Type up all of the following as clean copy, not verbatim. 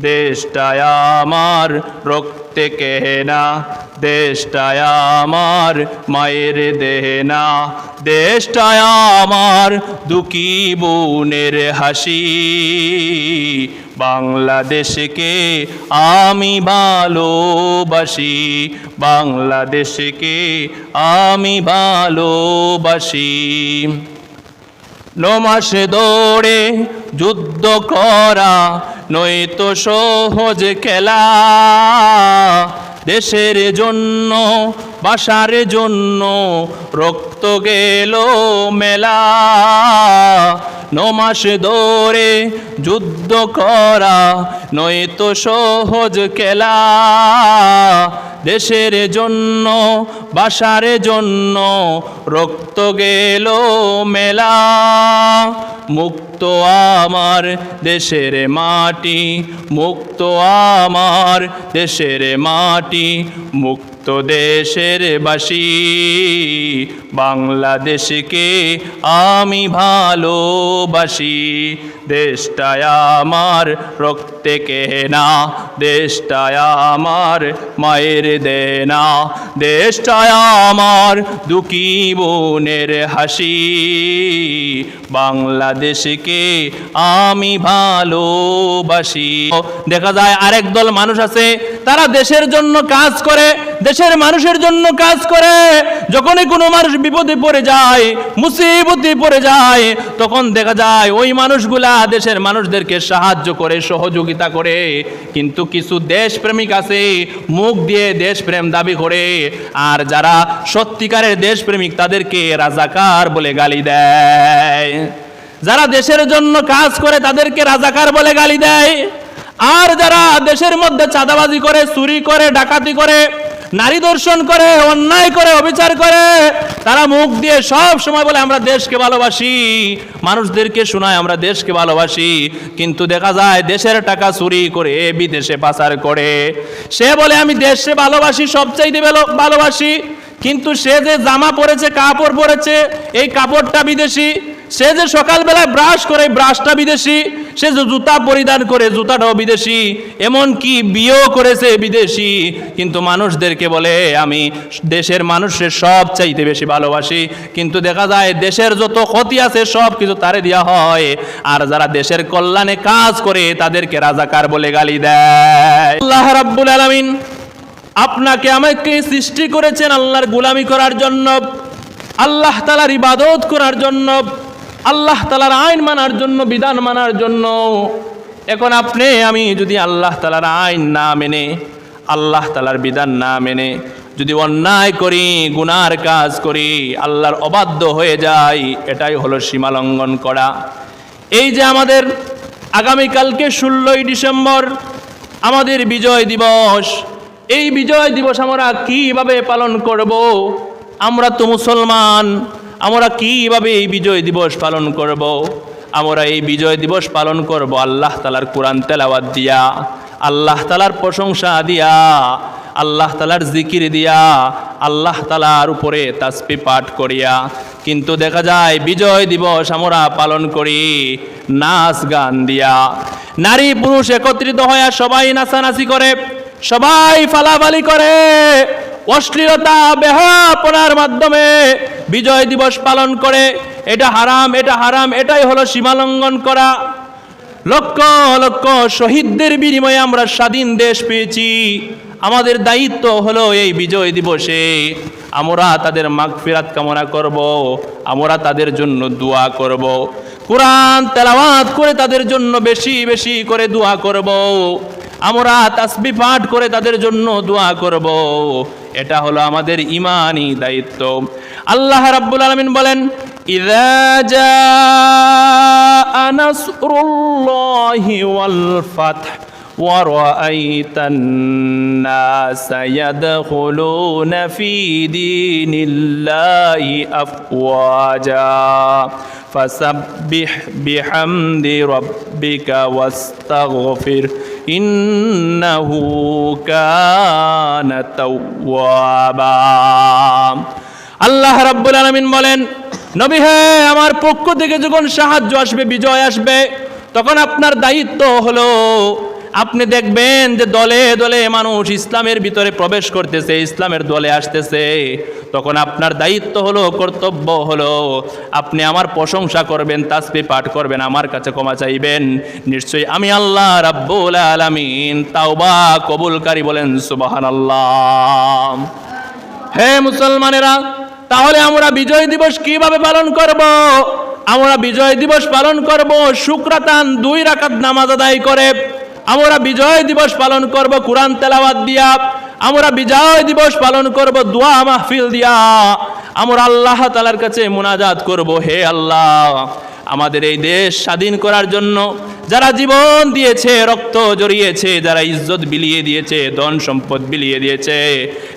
দেশটায় আমার রক্তে কেনা, দেশটায় আমার মায়ের দেনা, দেশটায় আমার দুঃখী বোনের হাসি। বাংলাদেশকে আমি ভালোবাসি, বাংলাদেশকে আমি ভালোবাসি। 9 মাস ধরে যুদ্ধ করা নয়তো সহজ খেলা, দেশের জন্য বাসার জন্য রক্ত গেল মেলা। 9 মাস ধরে যুদ্ধ করা নয়তো সহজ খেলা, দেশের জন্য বাসার জন্য রক্ত গেল মেলা। মুক্ত আমার দেশের মাটি, মুক্ত আমার দেশের মাটি, মুক্ত দেশের বাসী। বাংলাদেশকে আমি ভালোবাসি, দেশটায় আমার রক্তে কেনা, দেশটায় আমার মায়ের দেনা, দেশটায় আমার দুঃখী বোনের হাসি। বাংলাদেশকে আমি ভালোবাসি। দেখা যায় আরেক দল মানুষ আছে, তারা দেশের জন্য কাজ করে, দেশের মানুষের জন্য কাজ করে। যখনই কোনো মানুষ বিপদে পড়ে যায়, মুসিবতে পড়ে যায়, তখন দেখা যায় ওই মানুষগুলা দেশের মানুষদেরকে সাহায্য করে, সহযোগিতা করে। কিন্তু কিছু দেশপ্রেমিক আছে, মুখ দিয়ে দেশপ্রেম দাবি করে, আর যারা সত্যিকারের দেশপ্রেমিক তাদেরকে রাজাকার বলে গালি দেয়। যারা দেশের জন্য কাজ করে তাদেরকে রাজাকার বলে গালি দেয়। আর যারা দেশের মধ্যে চাঁদাবাজি করে, চুরি করে, ডাকাতি করে, নারী দর্শন করে, অন্যায় করে, অবিচার করে, তারা মুখ দিয়ে সব সময় বলে আমরা দেশকে ভালোবাসি, মানুষদেরকে শোনায় আমরা দেশকে ভালোবাসি। কিন্তু দেখা যায় দেশের টাকা চুরি করে বিদেশে পাচার করে। সে বলে আমি দেশে ভালোবাসি, সবচাইতে ভালোবাসি, কিন্তু সে যে জামা পরেছে, কাপড় পরেছে, এই কাপড়টা বিদেশি। সে যে সকালবেলায় ব্রাশ করে, ব্রাশটা বিদেশি। সে যে জুতা পরিধান করে, জুতাটাও বিদেশি। এমনকি বিয়েও করেছে বিদেশি, কিন্তু মানুষদেরকে বলে আমি দেশের মানুষের সব চাইতে বেশি ভালোবাসি। কিন্তু দেখা যায় দেশের যত ক্ষতি আছে সব কিছু তারে দেওয়া হয়, আর যারা দেশের কল্যাণে কাজ করে তাদেরকে রাজাকার বলে গালি দেয়। আল্লাহ রাব্বুল আলামিন আপনাকে আমাকে সৃষ্টি করেছেন আল্লাহর গোলামি করার জন্য, আল্লাহ তাআলার ইবাদত করার জন্য, আল্লাহ তাআলার আইন মানার জন্য, বিধান মানার জন্য। এখন আপনি আমি যদি আল্লাহ তাআলার আইন না মেনে, আল্লাহ তাআলার বিধান না মেনে যদি অন্যায় করি, গুনার কাজ করি, আল্লাহর অবাধ্য হয়ে যাই, এটাই হলো সীমালঙ্ঘন করা। এই যে আমাদের আগামীকালকে 16ই ডিসেম্বর আমাদের বিজয় দিবস, এই বিজয় দিবস আমরা কিভাবে পালন করব? আমরা তো মুসলমান, আমরা কিভাবে এই বিজয় দিবস পালন করব? আমরা এই বিজয় দিবস পালন করব আল্লাহ তাআলার কোরআন তেলাওয়াত দিয়া, আল্লাহ তাআলার প্রশংসা দিয়া, আল্লাহ তাআলার জিকির দিয়া, আল্লাহ তাআলার উপরে তাসবিহ পাঠ করিয়া। কিন্তু দেখা যায় বিজয় দিবস আমরা পালন করি নাচ গান দিয়া। নারী পুরুষ একত্রিত হয়ে সবাই নাচানাচি করে, সবাই ফালাফালি করে, অশ্লীলতা বেহায়াপনার মাধ্যমে বিজয় দিবস পালন করে। এটা হারাম, এটা হারাম, এটাই হলো সীমালঙ্ঘন করা। লক্ষ লক্ষ শহীদদের বিনিময়ে আমরা স্বাধীন দেশ পেয়েছি। আমাদের দায়িত্ব হলো এই বিজয় দিবসে আমরা তাদের মাগফিরাত কামনা করব, আমরা তাদের জন্য দোয়া করব, কোরআন তেলাওয়াত করে তাদের জন্য বেশি বেশি করে দোয়া করব, আমরা তাসবিহ পাঠ করে তাদের জন্য দোয়া করব। এটা হলো আমাদের ঈমানি দায়িত্ব। আল্লাহ রাব্বুল আলামিন বলেন, ইযা জাআ নাসরুল্লাহি ওয়াল ফাতহ ওয়া রাআইতান নাসা ইয়াদখুলুনা ফি দীনিল্লাহি আফওয়াজা ফাসাব্বিহ বিহামদি রাব্বিকা ওয়াস্তাগফির ইন্নাহু কানা তাওয়াবা। আল্লাহ রাব্বুল আলামিন বলেন, নবী হে, আমার পক্ষ থেকে যখন সাহায্য আসবে, বিজয় আসবে, তখন আপনার দায়িত্ব হলো আপনি দেখবেন যে দলে দলে মানুষ ইসলামের ভিতরে প্রবেশ করতেছে, ইসলামের দলে আসতেছে, তখন আপনার দায়িত্ব হলো, কর্তব্য হলো, আপনি আমার প্রশংসা করবেন, তাসবিহ পাঠ করবেন, আমার কাছে ক্ষমা চাইবেন। নিশ্চয়ই আমি আল্লাহ রাব্বুল আলামিন তাওবা কবুলকারী। বলেন সুবহানাল্লাহ। হে মুসলমানেরা, তাহলে আমরা বিজয় দিবস কিভাবে পালন করব? আমরা বিজয় দিবস পালন করব শুকরাতান 2 রাকাত নামাজ আদায় করে। আমরা বিজয় দিবস পালন করব কোরআন তেলাওয়াত দিয়া। আমরা বিজয় দিবস পালন করব দোয়া মাহফিল দিয়া। আমরা আল্লাহ তাআলার কাছে মুনাজাত করব, হে আল্লাহ, আমাদের এই দেশ স্বাধীন করার জন্য যারা জীবন দিয়েছে, রক্ত জড়িয়েছে, যারা ইজ্জত বিলিয়ে দিয়েছে, ধন সম্পদ বিলিয়ে দিয়েছে,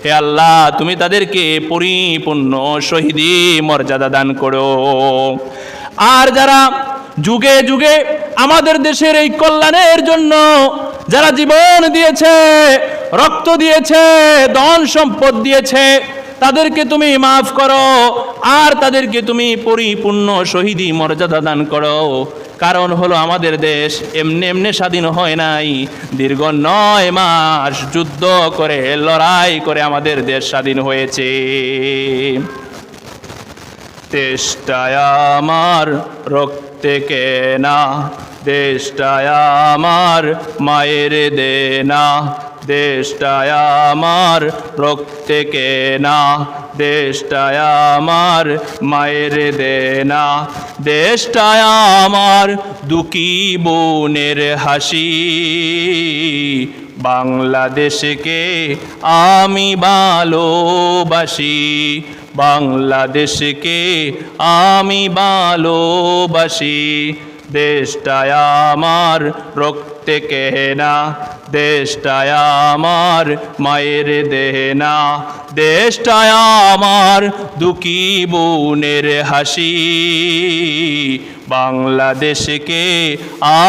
হে আল্লাহ, তুমি তাদেরকে পরিপূর্ণ শহীদি মর্যাদা দান করো। আর যারা যুগে যুগে আমাদের দেশের এই কল্যাণের জন্য যারা জীবন দিয়েছে, রক্ত দিয়েছে, ধন সম্পদ দিয়েছে, তাদেরকে তুমি মাফ করো, আর তাদেরকে তুমি পরিপূর্ণ শহীদি মর্যাদা দান করো। কারণ হলো আমাদের দেশ এমনি এমনি স্বাধীন হয় নাই, দীর্ঘ 9 মাস যুদ্ধ করে, লড়াই করে আমাদের দেশ স্বাধীন হয়েছে। দেশটায় আমার রক্তে কেনা, দেশটায় আমার মায়ের দেনা, দেশটায় আমার রক্তে কেনা, দেশটায় আমার মায়ের দেনা, দেশটায় আমার দুঃখী বোনের হাসি। বাংলাদেশকে আমি ভালোবাসি, বাংলাদেশকে আমি ভালোবাসি। দেশটায় আমার রক্তে কেনা, দেশটায় আমার মায়ের দেনা, দেশটায় আমার দুঃখী বোনের হাসি। বাংলাদেশকে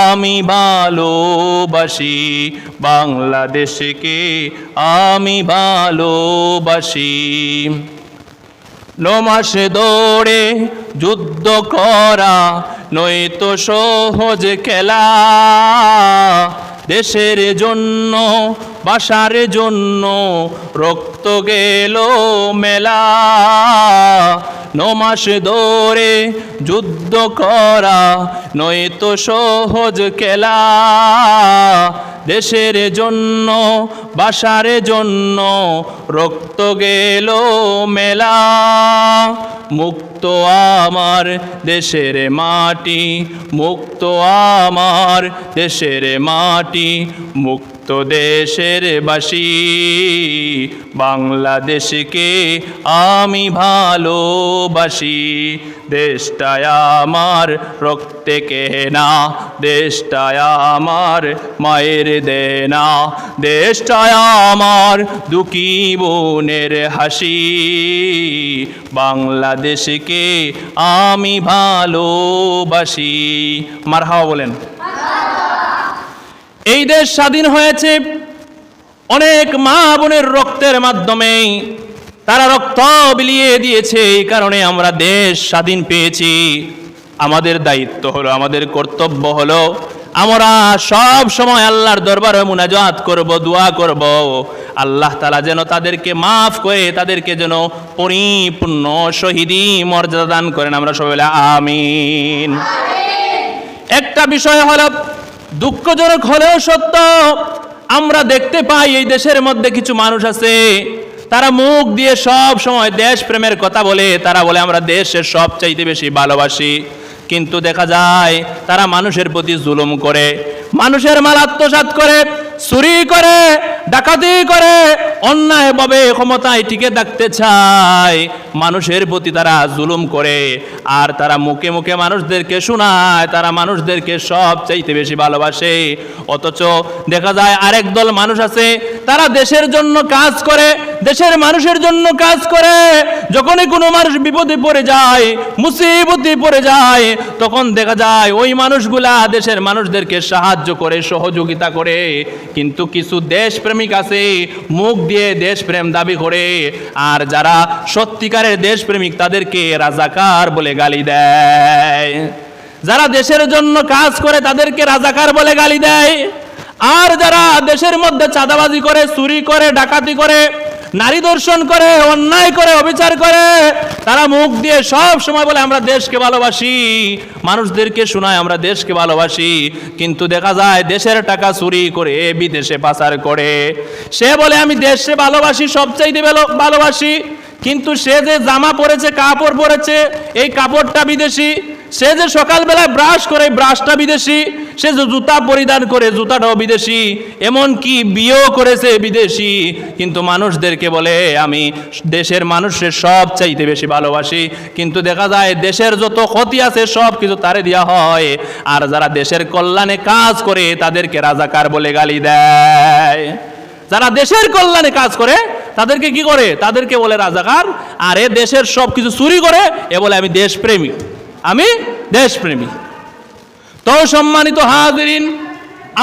আমি ভালোবাসি, বাংলাদেশকে আমি ভালোবাসি। 9 মাস ধরে যুদ্ধ করা নয়তো সহজ খেলা, দেশের জন্য, বাসার জন্য রক্ত গেল মেলা। 9 মাস ধরে যুদ্ধ করা নয়তো সহজ খেলা, দেশের জন্য, বাসার জন্য রক্ত গেল মেলা। মুক্ত আমার দেশের মাটি, মুক্ত আমার দেশের মাটি, মুক্ত দেশের বাসী। বাংলাদেশকে আমি ভালোবাসি, দেশটায় আমার রক্তে কেনা, দেশটায় আমার মায়ের দেনা, দেশটায় আমার দুঃখী বোনের হাসি। বাংলাদেশকে আমি ভালোবাসি। মারহাবা বলেন। এই দেশ স্বাধীন হয়েছে অনেক মা বোনের রক্তের মাধ্যমে, তারা রক্ত বিলিয়ে দিয়েছে, এই কারণে আমরা দেশ স্বাধীন পেয়েছি। আমাদের দায়িত্ব হলো, আমাদের কর্তব্য হলো, আমরা সব সময় আল্লাহর দরবারে মুনাজাত করব, দোয়া করব, আল্লাহ তাআলা যেন তাদেরকে মাফ করে, তাদেরকে যেন পরিপূর্ণ শহীদি মর্যাদা দান করেন। আমরা সবাই বলি আমিন। একটা বিষয় হলো, দুঃখজনক হলেও সত্য, আমরা দেখতে পাই এই দেশের মধ্যে কিছু মানুষ আছে, তারা মুখ দিয়ে সব সময় দেশ প্রেমের কথা বলে, তারা বলে আমরা দেশের সবচাইতে বেশি ভালোবাসি, কিন্তু দেখা যায় তারা মানুষের প্রতি জুলুম করে, মানুষের মাল আত্মসাৎ করে, চুরি করে, ডাকাতি করে, অন্যায়ভাবে ক্ষমতায় টিকে থাকতে চায়, মানুষের প্রতি তারা জুলুম করে, আর তারা মুখে মুখে মানুষদেরকে শোনায় তারা মানুষদেরকে সব চাইতে বেশি ভালোবাসে। অথচ দেখা যায় আরেক দল মানুষ আছে, তারা দেশের জন্য কাজ করে, দেশের মানুষের জন্য কাজ করে, যখনই কোনো মানুষ বিপদে পড়ে যায়, মুসিবতে পড়ে যায়, তখন দেখা যায় ওই মানুষগুলা দেশের মানুষদেরকে সাহায্য করে, সহযোগিতা করে। কিন্তু কিছু দেশপ্রেমিক আছে, মুখ দিয়ে দেশপ্রেম দাবি করে, আর যারা সত্যিকারের দেশপ্রেমিক তাদেরকে রাজাকার বলে গালি দেয়। যারা দেশের জন্য কাজ করে তাদেরকে রাজাকার বলে গালি দেয়, আর যারা দেশের মধ্যে চাঁদাবাজি করে, চুরি করে, ডাকাতি করে, নারী দর্শন করে, অন্যায় করে, অবিচার করে, তারা মুখ দিয়ে সব সময় বলে আমরা দেশকে ভালোবাসি, মানুষদেরকে শোনায় আমরা দেশকে ভালোবাসি, কিন্তু দেখা যায় দেশের টাকা চুরি করে বিদেশে পাচার করে। সে বলে আমি দেশে ভালোবাসি, সবচাইতে ভালোবাসি, কিন্তু সে যে জামা পরেছে, কাপড় পরেছে, এই কাপড়টা বিদেশি। সে যে সকালবেলায় ব্রাশ করে, ব্রাশটা বিদেশি। সে যে জুতা পরিধান করে, জুতাটাও বিদেশি। এমন কি বিয়েও করেছে বিদেশি, কিন্তু মানুষদেরকে বলে আমি দেশের মানুষের সব চাইতে বেশি ভালোবাসি, কিন্তু দেখা যায় দেশের যত ক্ষতি আছে সব কিছু তারে দেওয়া হয়। আর যারা দেশের কল্যাণে কাজ করে তাদেরকে রাজাকার বলে গালি দেয়। যারা দেশের কল্যাণে কাজ করে তাদেরকে কি করে? তাদেরকে বলে রাজাকার। আর এ দেশের সব কিছু চুরি করে, এ বলে আমি দেশপ্রেমী, আমি দেশপ্রেমী। তো সম্মানিত হাজিরিন,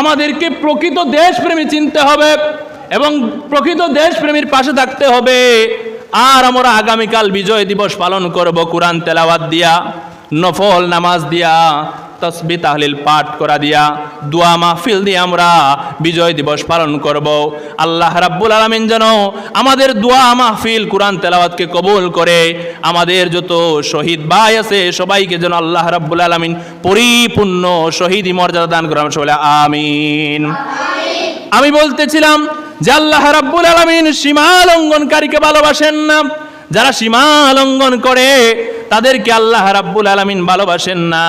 আমাদেরকে প্রকৃত দেশপ্রেমী চিনতে হবে এবং প্রকৃত দেশপ্রেমীর পাশে থাকতে হবে। আর আমরা আগামীকাল বিজয় দিবস পালন করব কুরআন তেলাওয়াত দিয়া, নফল নামাজ দিয়া, তাসবিহ তাহলিল পাঠ করা দিয়া, দোয়া মাহফিল দিয়ে আমরা বিজয় দিবস পালন করব। আল্লাহ রাব্বুল আলামিন যেন আমাদের দোয়া মাহফিল কুরআন তেলাওয়াতকে কবুল করে, আমাদের যত শহীদ ভাই আছে সবাইকে যেন আল্লাহ রাব্বুল আলামিন পরিপূর্ণ শহীদি মর্যাদা দান করেন। সবাই আমিন। আমি বলতেছিলাম যে আল্লাহ রাব্বুল আলামিন সীমা লঙ্ঘনকারীকে ভালোবাসেন না। যারা সীমা লঙ্ঘন করে তাদেরকে আল্লাহ রাব্বুল আলামিন ভালোবাসেন না।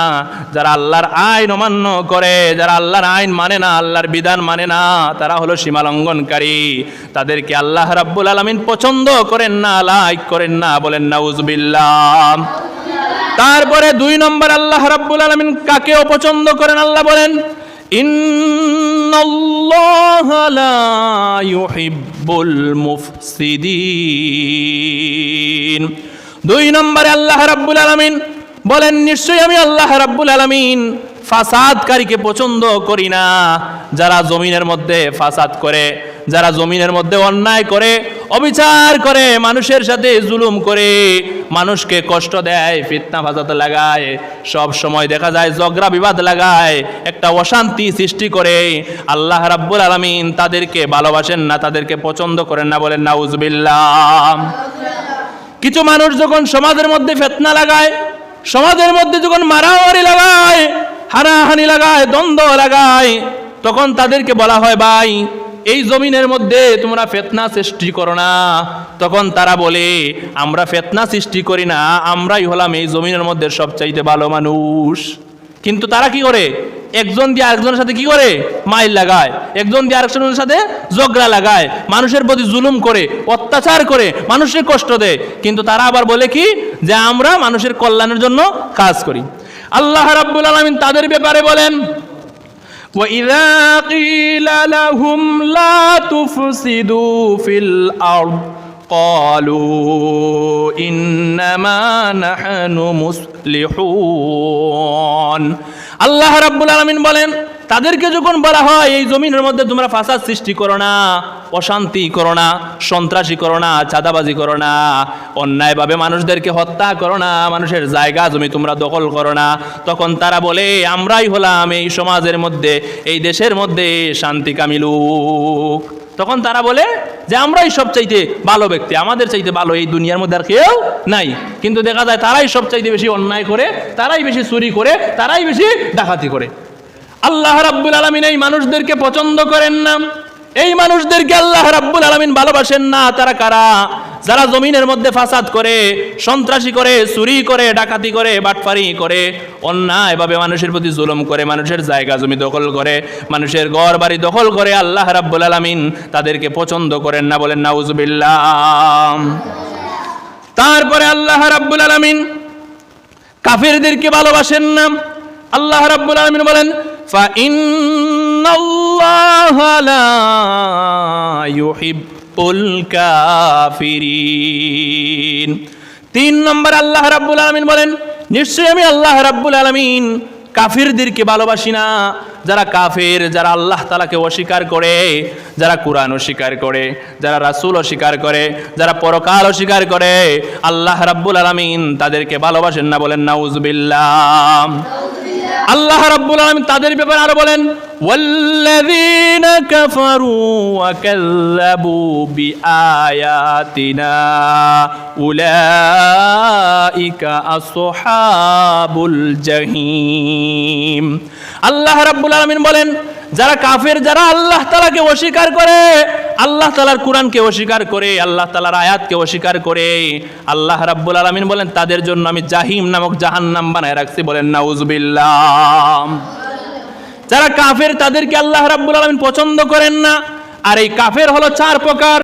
যারা আল্লাহর আইন অমান্য করে, যারা আল্লাহর আইন মানে না, আল্লাহর বিধান মানে না, তারা হলো সীমা লঙ্ঘনকারী। তাদেরকে আল্লাহ রাব্বুল আলামিন পছন্দ করেন না, লাইক করেন না, বলেন নাউজুবিল্লাহ। তারপরে 2 নম্বর আল্লাহ রাব্বুল আলামিন কাকে অপছন্দ করেন? আল্লাহ বলেন ইন্নাল্লাহা লা ইউহিব্বুল মুফসিদিন। 2 নম্বরে আল্লাহ রাব্বুল আলামিন বলেন নিশ্চয়ই আমি আল্লাহ রাব্বুল আলামিন ফাসাদকারীকে পছন্দ করি না। যারা জমিনের মধ্যে ফাসাদ করে, যারা জমিনের মধ্যে অন্যায় করে, অবিচার করে, মানুষের সাথে জুলুম করে, মানুষকে কষ্ট দেয়, ফিতনা ফাসাদ লাগায়, সব সময় দেখা যায় ঝগড়া বিবাদ লাগায়, একটা অশান্তি সৃষ্টি করে, আল্লাহ রাব্বুল আলামিন তাদেরকে ভালোবাসেন না, তাদেরকে পছন্দ করেন না, বলেন নাউজুবিল্লাহ। কিছু মানুষ যখন সমাজের মধ্যে ফিতনা লাগায়, সমাজের মধ্যে যখন মারামারি লাগায়, হানাহানি লাগায়, দ্বন্দ্ব লাগায়, তখন তাদেরকে বলা হয় ভাই এই জমিনের মধ্যে তোমরা ফিতনা সৃষ্টি করো না। তখন তারা বলে আমরা ফিতনা সৃষ্টি করি না, আমরাই হলাম এই জমিনের মধ্যে সবচাইতে ভালো মানুষ। কিন্তু তারা কি করে? একজন দিয়ে আরেকজনের সাথে কি করে? মাইল লাগায়। একজন দিয়ে আরেকজনের সাথে ঝগড়া লাগায়, মানুষের প্রতি জুলুম করে, অত্যাচার করে, মানুষের কষ্ট দেয়। কিন্তু তারা আবার বলে কি যে আমরা মানুষের কল্যাণের জন্য কাজ করি। আল্লাহ রাব্বুল আলামিন তাদের ব্যাপারে বলেন وَإِذَا قِيلَ لَهُمْ لَا تُفْسِدُوا فِي الْأَرْضِ قَالُوا إِنَّمَا نَحْنُ مُصْلِحُونَ। আল্লাহ রাব্বুল আলামিন বলেন তাদেরকে যখন বলা হয় এই জমিনের মধ্যে তোমরা ফাসাদ সৃষ্টি করো না, অশান্তি করো না, সন্ত্রাসী করো না, চাঁদাবাজি করো না, অন্যায়ভাবে মানুষদেরকে হত্যা করো না, মানুষের জায়গা জমি তোমরা দখল করো না, তখন তারা বলে আমরাই হলাম এই সমাজের মধ্যে, এই দেশের মধ্যে শান্তিকামী লোক। তখন তারা বলে যে আমরাই সবচাইতে ভালো ব্যক্তি, আমাদের চাইতে ভালো এই দুনিয়ার মধ্যে আর কেউ নাই। কিন্তু দেখা যায় তারাই সবচাইতে বেশি অন্যায় করে, তারাই বেশি চুরি করে, তারাই বেশি ডাকাতি করে। আল্লাহ রাব্বুল আলামিন এই মানুষদেরকে পছন্দ করেন না, এই মানুষদেরকে আল্লাহ রাব্বুল আলামিন ভালোবাসেন না। তারা কারা? যারা জমিনের মধ্যে ফাসাদ করে, সন্ত্রাসী করে, চুরি করে, ডাকাতি করে, বাটপারি করে, অন্যায়ভাবে মানুষের প্রতি জুলুম করে, মানুষের জায়গা জমি দখল করে, মানুষের ঘর বাড়ি দখল করে, আল্লাহ রাব্বুল আলামিন তাদেরকে পছন্দ করেন না, বলেন নাউজুবিল্লাহ। তারপরে আল্লাহ রাব্বুল আলামিন কাফিরদেরকে ভালোবাসেন না। আল্লাহ রাব্বুল আলামিন বলেন ফাইন্নাল্লাহা লা ইউহিব্বুল কাফিরিন। 3 নম্বর আল্লাহ রাব্বুল আলামিন বলেন নিশ্চয়ই আমি আল্লাহ রাব্বুল আলামিন কাফিরদেরকে ভালোবাসি না। যারা কাফের, যারা আল্লাহ তাআলাকে অস্বীকার করে, যারা কোরআন অস্বীকার করে, যারা রাসূল অস্বীকার করে, যারা পরকাল অস্বীকার করে, আল্লাহ রাব্বুল আলামিন তাদেরকে ভালোবাসেন না, বলেন নাউজুবিল্লাহ। আল্লাহ রাব্বুল আলামিন তাদের ব্যাপারে আরো বলেন, ওয়াল্লাযীনা কাফারু ওয়া কাযযাবু বিআয়াতিনা উলাইকা আসহাবুল জাহিম। আল্লাহ রাব্বুল আলামিন বলেন, যারা কাফের, যারা আল্লাহ তাআলাকে অস্বীকার করে, আল্লাহ তাআলার কোরআনকে অস্বীকার করে, আল্লাহ তাআলার আয়াতকে অস্বীকার করে, আল্লাহ রাব্বুল আলামিন বলেন তাদের জন্য আমি জাহিম নামক জাহান্নাম বানায় রাখছি। বলেন নাউজুবিল্লাহ। যারা কাফের তাদেরকে আল্লাহ রাব্বুল আলামিন পছন্দ করেন না। আর এই কাফের হলো 4 প্রকার।